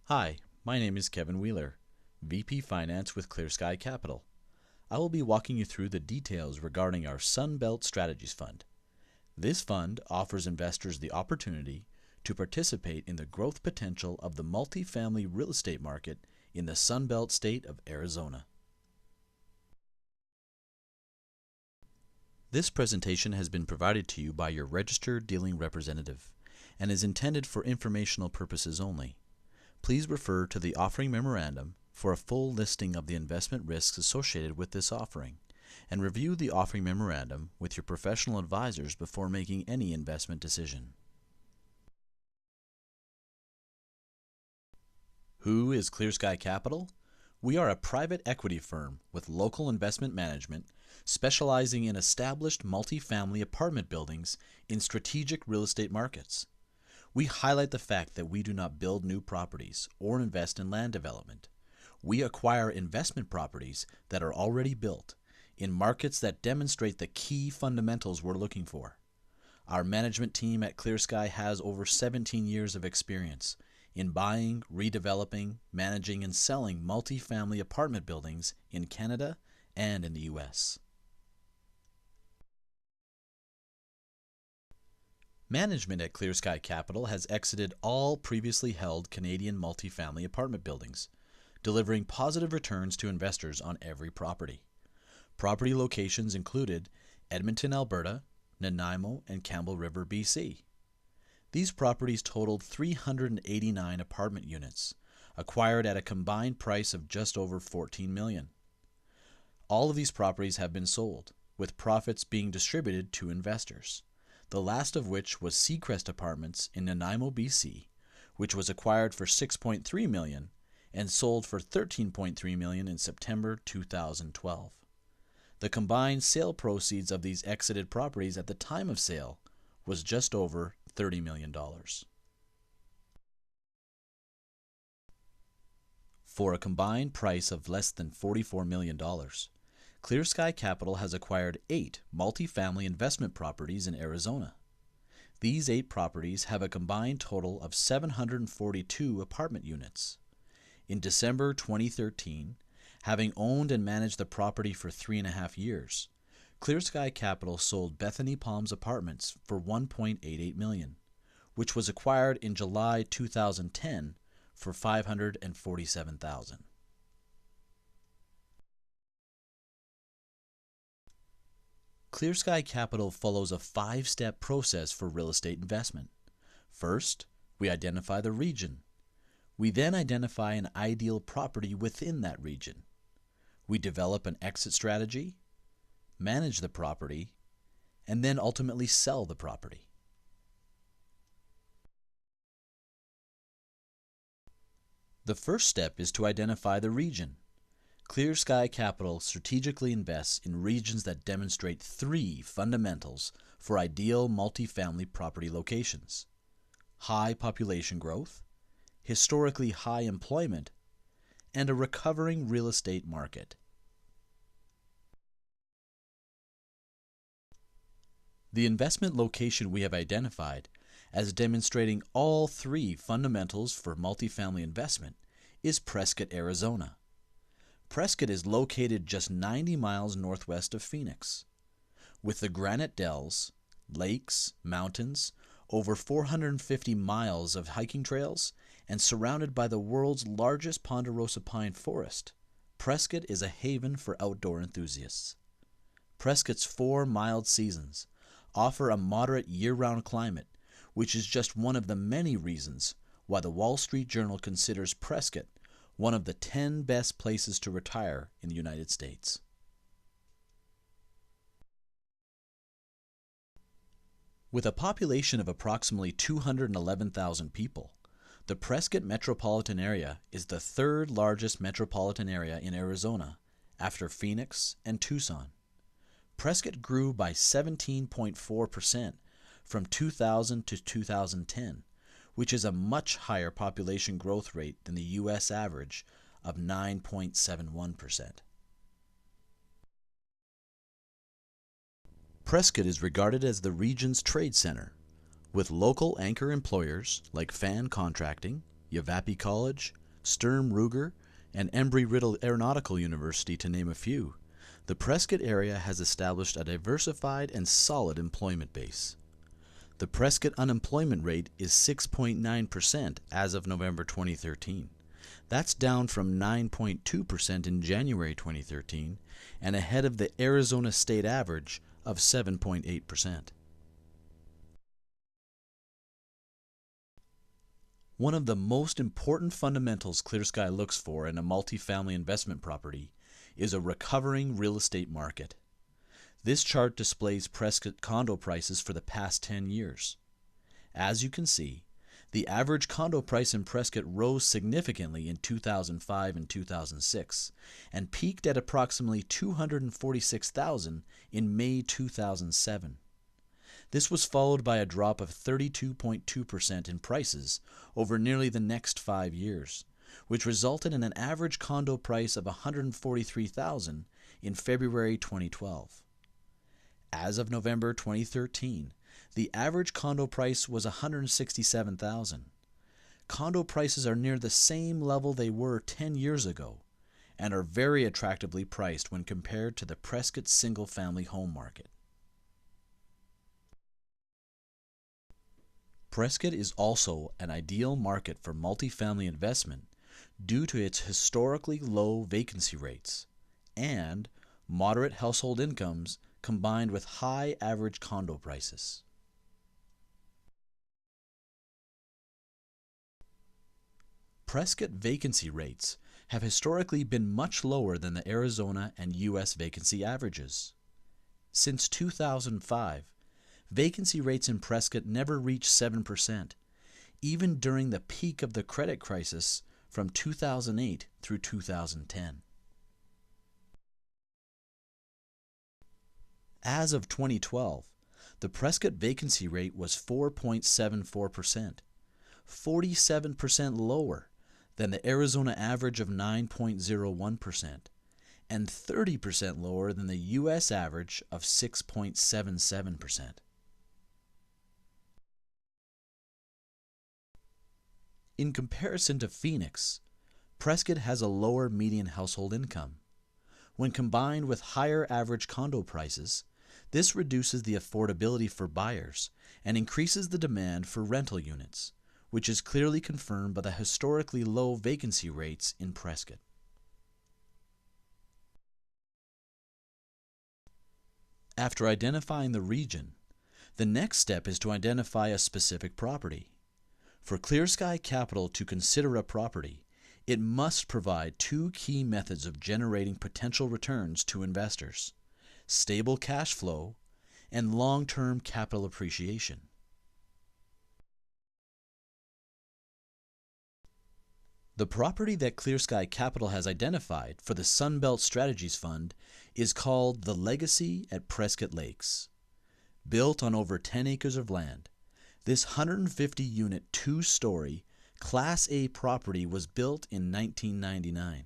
Hi, my name is Kevin Wheeler, VP Finance with Clear Sky Capital. I will be walking you through the details regarding our SUNBELT Strategies Fund. This fund offers investors the opportunity to participate in the growth potential of the multifamily real estate market in the SUNBELT state of Arizona. This presentation has been provided to you by your registered dealing representative and is intended for informational purposes only. Please refer to the offering memorandum for a full listing of the investment risks associated with this offering, and review the offering memorandum with your professional advisors before making any investment decision. Who is Clear Sky Capital? We are a private equity firm with local investment management specializing in established multifamily apartment buildings in strategic real estate markets. We highlight the fact that we do not build new properties or invest in land development. We acquire investment properties that are already built in markets that demonstrate the key fundamentals we're looking for. Our management team at Clear Sky has over 17 years of experience in buying, redeveloping, managing, and selling multifamily apartment buildings in Canada and in the U.S. Management at Clear Sky Capital has exited all previously held Canadian multifamily apartment buildings, delivering positive returns to investors on every property. Property locations included Edmonton, Alberta, Nanaimo, and Campbell River, BC. These properties totaled 389 apartment units, acquired at a combined price of just over $14 million. All of these properties have been sold, with profits being distributed to investors, the last of which was Seacrest Apartments in Nanaimo, BC, which was acquired for $6.3 million and sold for $13.3 million in September 2012. The combined sale proceeds of these exited properties at the time of sale was just over $30 million. For a combined price of less than $44 million, Clear Sky Capital has acquired 8 multifamily investment properties in Arizona. These 8 properties have a combined total of 742 apartment units. In December 2013, having owned and managed the property for 3.5 years, Clear Sky Capital sold Bethany Palms Apartments for $1.88 million, which was acquired in July 2010 for $547,000. Clear Sky Capital follows a 5-step process for real estate investment. First, we identify the region. We then identify an ideal property within that region. We develop an exit strategy, manage the property, and then ultimately sell the property. The first step is to identify the region. Clear Sky Capital strategically invests in regions that demonstrate 3 fundamentals for ideal multifamily property locations: high population growth, historically high employment, and a recovering real estate market. The investment location we have identified as demonstrating all 3 fundamentals for multifamily investment is Prescott, Arizona. Prescott is located just 90 miles northwest of Phoenix. With the granite dells, lakes, mountains, over 450 miles of hiking trails, and surrounded by the world's largest ponderosa pine forest, Prescott is a haven for outdoor enthusiasts. Prescott's 4 mild seasons offer a moderate year-round climate, which is just one of the many reasons why the Wall Street Journal considers Prescott one of the 10 best places to retire in the United States. With a population of approximately 211,000 people, the Prescott metropolitan area is the 3rd largest metropolitan area in Arizona after Phoenix and Tucson. Prescott grew by 17.4% from 2000 to 2010, which is a much higher population growth rate than the U.S. average of 9.71%. Prescott is regarded as the region's trade center, with local anchor employers like Fan Contracting, Yavapai College, Sturm Ruger, and Embry-Riddle Aeronautical University, to name a few. The Prescott area has established a diversified and solid employment base. The Prescott unemployment rate is 6.9% as of November 2013. That's down from 9.2% in January 2013 and ahead of the Arizona state average of 7.8%. One of the most important fundamentals ClearSky looks for in a multifamily investment property is a recovering real estate market. This chart displays Prescott condo prices for the past 10 years. As you can see, the average condo price in Prescott rose significantly in 2005 and 2006 and peaked at approximately $246,000 in May 2007. This was followed by a drop of 32.2% in prices over nearly the next 5 years, which resulted in an average condo price of $143,000 in February 2012. As of November 2013, the average condo price was $167,000. Condo prices are near the same level they were 10 years ago and are very attractively priced when compared to the Prescott single-family home market. Prescott is also an ideal market for multifamily investment due to its historically low vacancy rates and moderate household incomes combined with high average condo prices. Prescott vacancy rates have historically been much lower than the Arizona and U.S. vacancy averages. Since 2005, vacancy rates in Prescott never reached 7%, even during the peak of the credit crisis from 2008 through 2010. As of 2012, the Prescott vacancy rate was 4.74%, 47% lower than the Arizona average of 9.01%, and 30% lower than the U.S. average of 6.77%. In comparison to Phoenix, Prescott has a lower median household income. When combined with higher average condo prices, this reduces the affordability for buyers and increases the demand for rental units, which is clearly confirmed by the historically low vacancy rates in Prescott. After identifying the region, the next step is to identify a specific property. For ClearSky Capital to consider a property, it must provide two key methods of generating potential returns to investors: stable cash flow and long-term capital appreciation. The property that ClearSky Capital has identified for the SUNBELT Strategies Fund is called The Legacy at Prescott Lakes. Built on over 10 acres of land, this 150-unit, two-story, Class A property was built in 1999.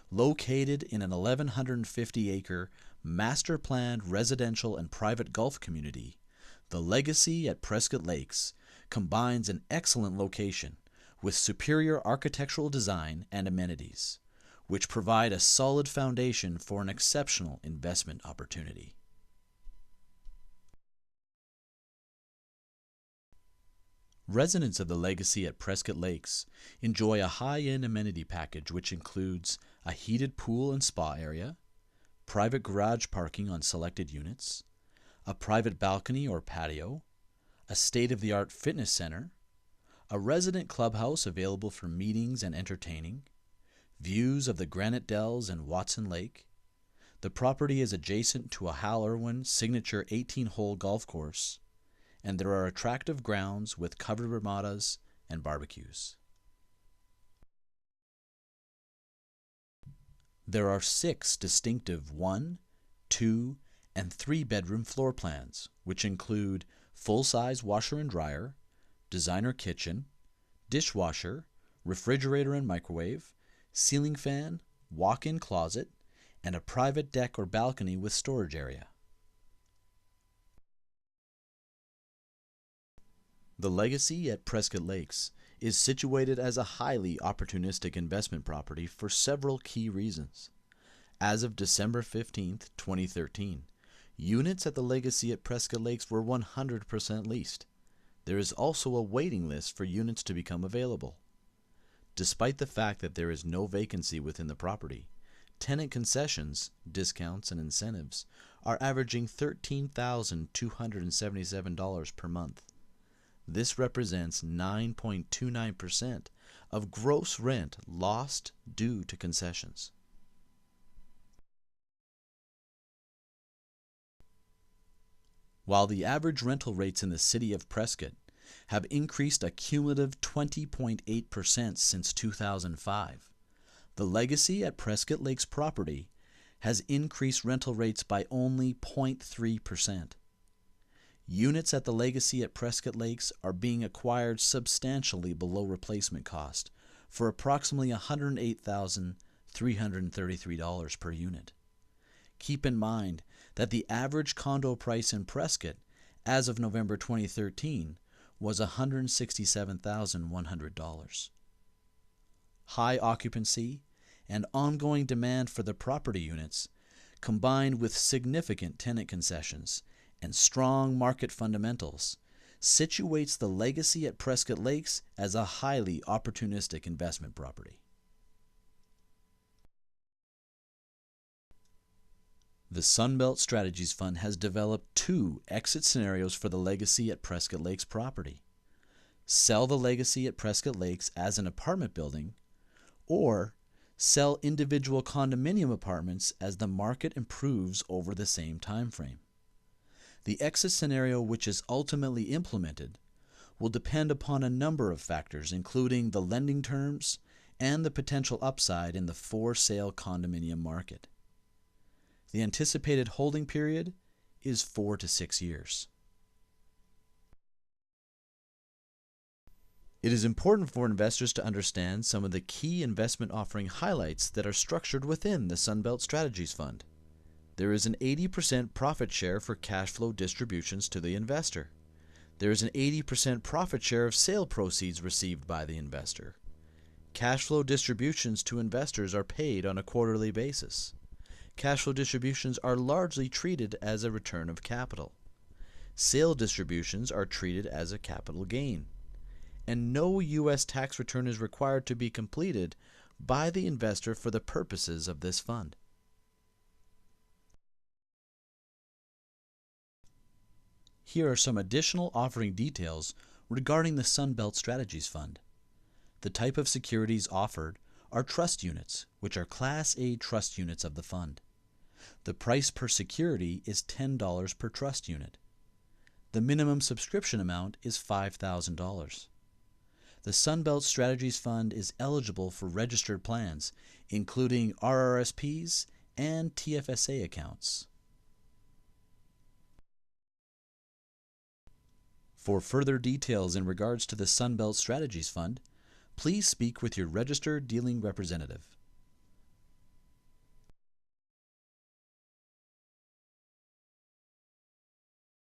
Located in an 1,150-acre, master-planned residential and private golf community, The Legacy at Prescott Lakes combines an excellent location with superior architectural design and amenities, which provide a solid foundation for an exceptional investment opportunity. Residents of The Legacy at Prescott Lakes enjoy a high-end amenity package which includes a heated pool and spa area, private garage parking on selected units, a private balcony or patio, a state-of-the-art fitness center, a resident clubhouse available for meetings and entertaining, views of the Granite Dells and Watson Lake. The property is adjacent to a Hal Irwin signature 18-hole golf course, and there are attractive grounds with covered ramadas and barbecues. There are 6 distinctive 1, 2, and 3-bedroom floor plans, which include full-size washer and dryer, designer kitchen, dishwasher, refrigerator and microwave, ceiling fan, walk-in closet, and a private deck or balcony with storage area. The Legacy at Prescott Lakes is situated as a highly opportunistic investment property for several key reasons. As of December 15, 2013, units at the Legacy at Prescott Lakes were 100% leased. There is also a waiting list for units to become available. Despite the fact that there is no vacancy within the property, tenant concessions, discounts, and incentives are averaging $13,277 per month. This represents 9.29% of gross rent lost due to concessions. While the average rental rates in the city of Prescott have increased a cumulative 20.8% since 2005, the Legacy at Prescott Lakes property has increased rental rates by only 0.3%. Units at the Legacy at Prescott Lakes are being acquired substantially below replacement cost for approximately $108,333 per unit. Keep in mind that the average condo price in Prescott as of November 2013 was $167,100. High occupancy and ongoing demand for the property units, combined with significant tenant concessions and strong market fundamentals, situates the Legacy at Prescott Lakes as a highly opportunistic investment property. The SUNBELT Strategies Fund has developed two exit scenarios for the Legacy at Prescott Lakes property. Sell the Legacy at Prescott Lakes as an apartment building, or sell individual condominium apartments as the market improves over the same time frame. The exit scenario which is ultimately implemented will depend upon a number of factors, including the lending terms and the potential upside in the for-sale condominium market. The anticipated holding period is 4 to 6 years. It is important for investors to understand some of the key investment offering highlights that are structured within the SUNBELT Strategies Fund. There is an 80% profit share for cash flow distributions to the investor. There is an 80% profit share of sale proceeds received by the investor. Cash flow distributions to investors are paid on a quarterly basis. Cash flow distributions are largely treated as a return of capital. Sale distributions are treated as a capital gain. And no U.S. tax return is required to be completed by the investor for the purposes of this fund. Here are some additional offering details regarding the SUNBELT Strategies Fund. The type of securities offered are trust units, which are Class A trust units of the fund. The price per security is $10 per trust unit. The minimum subscription amount is $5,000. The SUNBELT Strategies Fund is eligible for registered plans, including RRSPs and TFSA accounts. For further details in regards to the SUNBELT Strategies Fund, please speak with your registered dealing representative.